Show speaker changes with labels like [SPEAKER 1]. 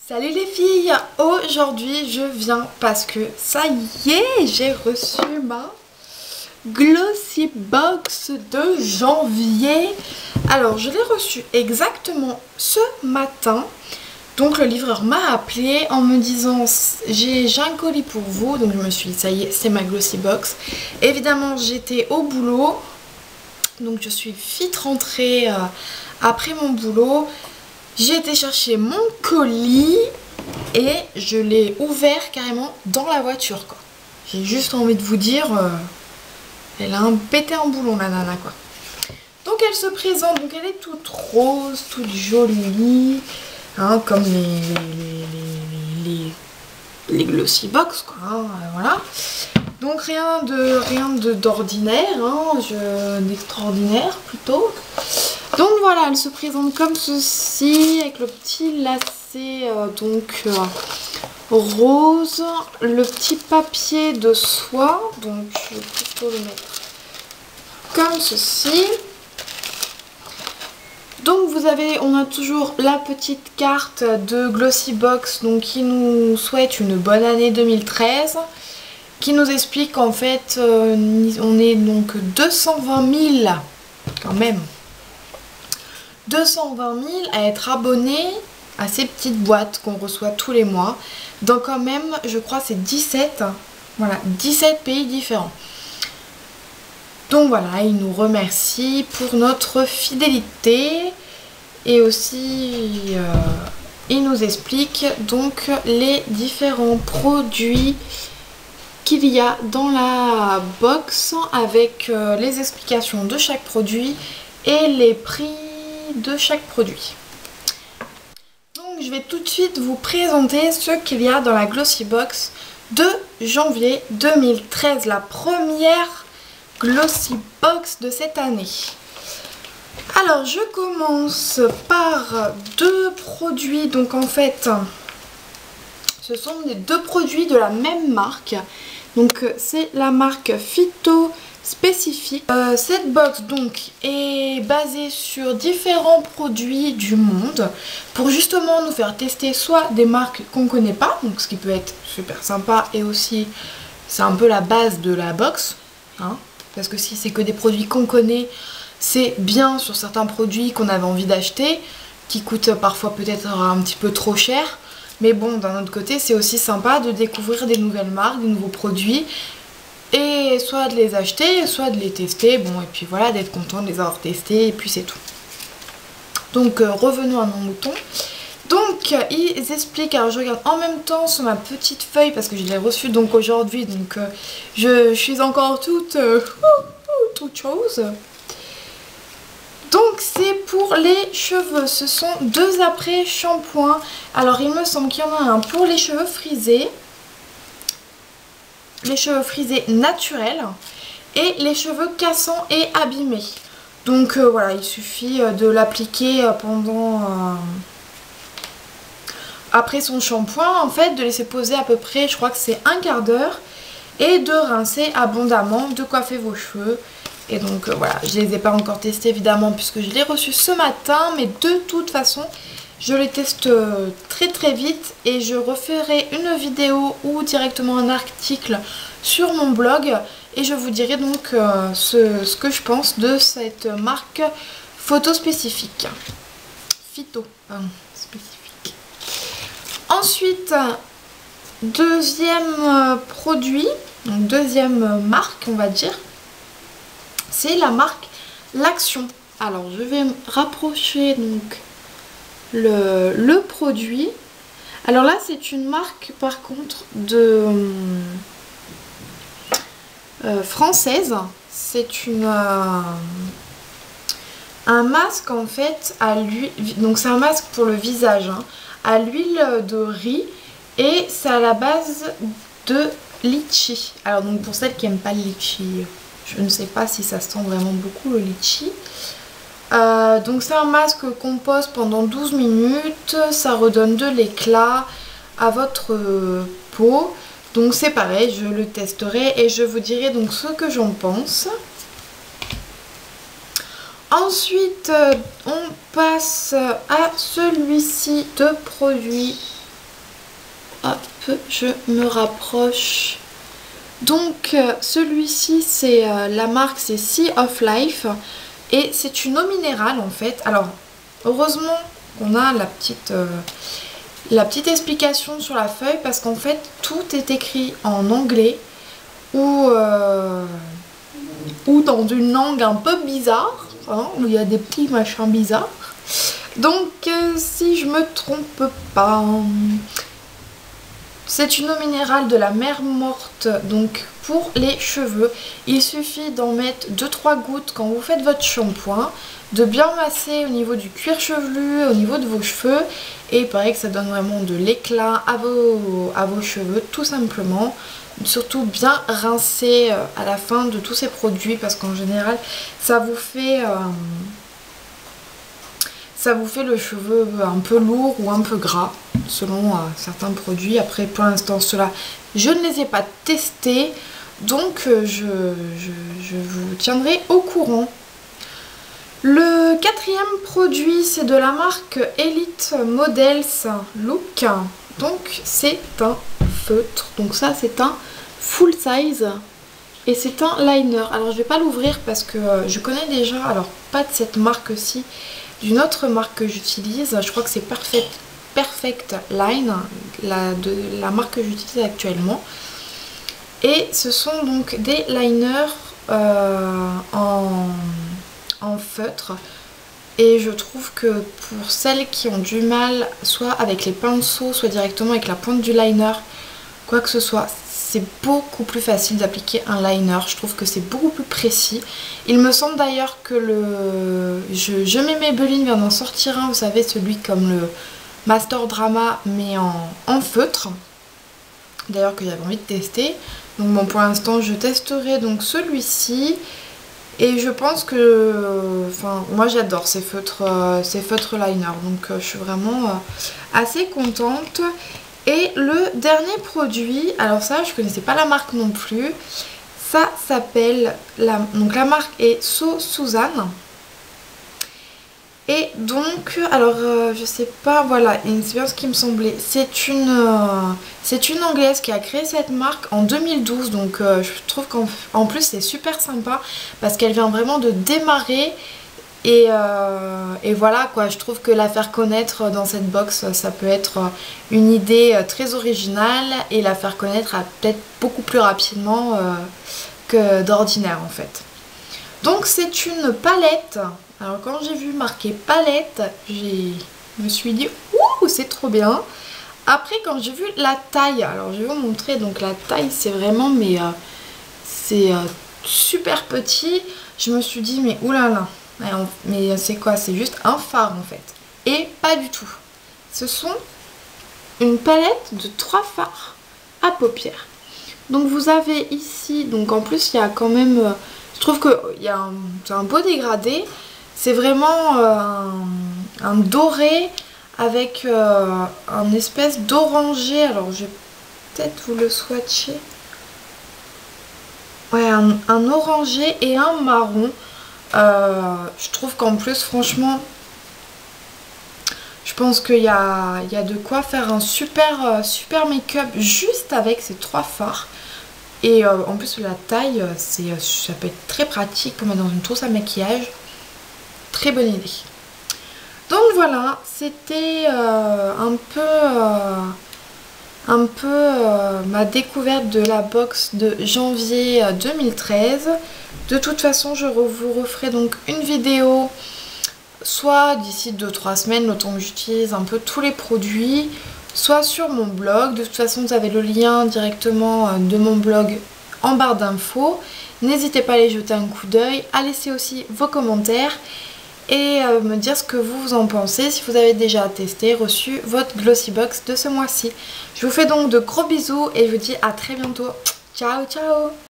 [SPEAKER 1] Salut les filles, aujourd'hui je viens parce que ça y est, j'ai reçu ma Glossy Box de janvier. Alors je l'ai reçue exactement ce matin. Donc le livreur m'a appelé en me disant j'ai un colis pour vous. Donc je me suis dit ça y est, c'est ma Glossy Box. Évidemment j'étais au boulot. Donc je suis vite rentrée après mon boulot. J'ai été chercher mon colis et je l'ai ouvert carrément dans la voiture quoi. J'ai juste envie de vous dire, elle a pété un boulon la nana quoi. Donc elle se présente, donc elle est toute rose, toute jolie, hein, comme les Glossy Box quoi, hein, voilà. Donc rien d'ordinaire, hein, d'extraordinaire plutôt. Donc voilà, elle se présente comme ceci, avec le petit lacet rose, le petit papier de soie, donc je vais plutôt le mettre comme ceci. Donc on a toujours la petite carte de Glossy Box donc, qui nous souhaite une bonne année 2013, qui nous explique qu'en fait on est donc 220 000 quand même. 220 000 à être abonnés à ces petites boîtes qu'on reçoit tous les mois. Donc quand même, je crois c'est 17, voilà, 17 pays différents. Donc voilà, il nous remercie pour notre fidélité et aussi il nous explique donc les différents produits qu'il y a dans la box avec les explications de chaque produit et les prix de chaque produit. Donc je vais tout de suite vous présenter ce qu'il y a dans la Glossy Box de janvier 2013, la première Glossy Box de cette année. Alors je commence par deux produits, donc en fait ce sont les deux produits de la même marque, donc c'est la marque Phyto spécifique. Cette box donc est basée sur différents produits du monde pour justement nous faire tester soit des marques qu'on connaît pas, donc ce qui peut être super sympa, et aussi c'est un peu la base de la box, hein, parce que si c'est que des produits qu'on connaît, c'est bien sur certains produits qu'on avait envie d'acheter qui coûtent parfois peut-être un petit peu trop cher, mais bon, d'un autre côté c'est aussi sympa de découvrir des nouvelles marques, des nouveaux produits, et soit de les acheter, soit de les tester, bon, et puis voilà, d'être content de les avoir testés, et puis c'est tout. Donc revenons à nos moutons. Donc ils expliquent, alors je regarde en même temps sur ma petite feuille parce que je l'ai reçue donc aujourd'hui, donc je suis encore toute chose. Donc c'est pour les cheveux, ce sont deux après shampoings. Alors il me semble qu'il y en a un pour les cheveux frisés, les cheveux frisés naturels, et les cheveux cassants et abîmés. Donc voilà, il suffit de l'appliquer après son shampoing, en fait, de laisser poser à peu près, je crois que c'est un quart d'heure, et de rincer abondamment, de coiffer vos cheveux. Et donc voilà, je les ai pas encore testés évidemment puisque je l'ai reçu ce matin, mais de toute façon je les teste très vite et je referai une vidéo ou directement un article sur mon blog et je vous dirai donc ce que je pense de cette marque Phyto spécifique. Ensuite, deuxième produit, donc deuxième marque on va dire, c'est la marque L'Action. Alors je vais me rapprocher donc le produit. Alors là c'est une marque par contre de française. C'est un masque en fait à l'huile, donc c'est un masque pour le visage, hein, à l'huile de riz, et c'est à la base de litchi. Alors donc pour celles qui n'aiment pas le litchi, je ne sais pas si ça sent vraiment beaucoup le litchi. Donc c'est un masque qu'on pose pendant 12 minutes, ça redonne de l'éclat à votre peau. Donc c'est pareil, je le testerai et je vous dirai donc ce que j'en pense. Ensuite on passe à celui-ci de produit hop, je me rapproche. Donc celui-ci c'est la marque, c'est Sea of Life et c'est une eau minérale en fait. Alors heureusement qu'on a la petite explication sur la feuille parce qu'en fait tout est écrit en anglais ou dans une langue un peu bizarre, hein, où il y a des petits machins bizarres. Donc si je me trompe pas, c'est une eau minérale de la mer morte, donc pour les cheveux. Il suffit d'en mettre 2-3 gouttes quand vous faites votre shampoing, de bien masser au niveau du cuir chevelu, au niveau de vos cheveux. Et il paraît que ça donne vraiment de l'éclat à vos cheveux, tout simplement. Surtout bien rincer à la fin de tous ces produits parce qu'en général ça vous fait le cheveu un peu lourd ou un peu gras selon certains produits. Après pour l'instant ceux-là je ne les ai pas testés, donc je vous tiendrai au courant. Le quatrième produit c'est de la marque Elite Models Look, donc c'est un feutre, donc ça c'est un full size et c'est un liner. Alors je vais pas l'ouvrir parce que je connais déjà, alors pas de cette marque-ci, d'une autre marque que j'utilise, je crois que c'est Perfect Line, la marque que j'utilise actuellement. Et ce sont donc des liners en feutre. Et je trouve que pour celles qui ont du mal, soit avec les pinceaux, soit directement avec la pointe du liner, quoi que ce soit, c'est beaucoup plus facile d'appliquer un liner. Je trouve que c'est beaucoup plus précis. Il me semble d'ailleurs que Je mets Maybelline vient d'en sortir un, vous savez, celui comme le Master Drama, mais en feutre. D'ailleurs que j'avais envie de tester. Donc bon, pour l'instant je testerai donc celui-ci. Et je pense que, enfin, moi j'adore ces feutres liner, donc je suis vraiment assez contente. Et le dernier produit, alors ça je connaissais pas la marque non plus, ça s'appelle, donc la marque est So Suzanne. Et donc, alors je sais pas, voilà, c'est bien ce qui me semblait. C'est une anglaise qui a créé cette marque en 2012, donc je trouve qu'en plus c'est super sympa parce qu'elle vient vraiment de démarrer. Et voilà quoi, je trouve que la faire connaître dans cette box, ça peut être une idée très originale et la faire connaître peut-être beaucoup plus rapidement que d'ordinaire en fait. Donc c'est une palette. Alors quand j'ai vu marqué palette, je me suis dit ouh c'est trop bien. Après quand j'ai vu la taille, alors je vais vous montrer, donc la taille c'est vraiment c'est super petit. Je me suis dit mais oulala, mais c'est quoi? C'est juste un fard en fait. Et pas du tout. Ce sont une palette de 3 fards à paupières. Donc vous avez ici, donc en plus il y a quand même, je trouve que c'est un beau dégradé. C'est vraiment un doré avec un espèce d'orangé. Alors je vais peut-être vous le swatcher. Ouais, un orangé et un marron. Je trouve qu'en plus franchement je pense qu'il y a de quoi faire un super make-up juste avec ces 3 fards. Et en plus la taille, ça peut être très pratique pour mettre dans une trousse à maquillage. Très bonne idée. Donc voilà, c'était un peu ma découverte de la box de janvier 2013. De toute façon, je vous referai donc une vidéo, soit d'ici 2-3 semaines, le temps que j'utilise un peu tous les produits, soit sur mon blog. De toute façon, vous avez le lien directement de mon blog en barre d'infos. N'hésitez pas à aller jeter un coup d'œil, à laisser aussi vos commentaires et me dire ce que vous en pensez, si vous avez déjà testé, reçu votre Glossy Box de ce mois-ci. Je vous fais donc de gros bisous et je vous dis à très bientôt. Ciao ciao.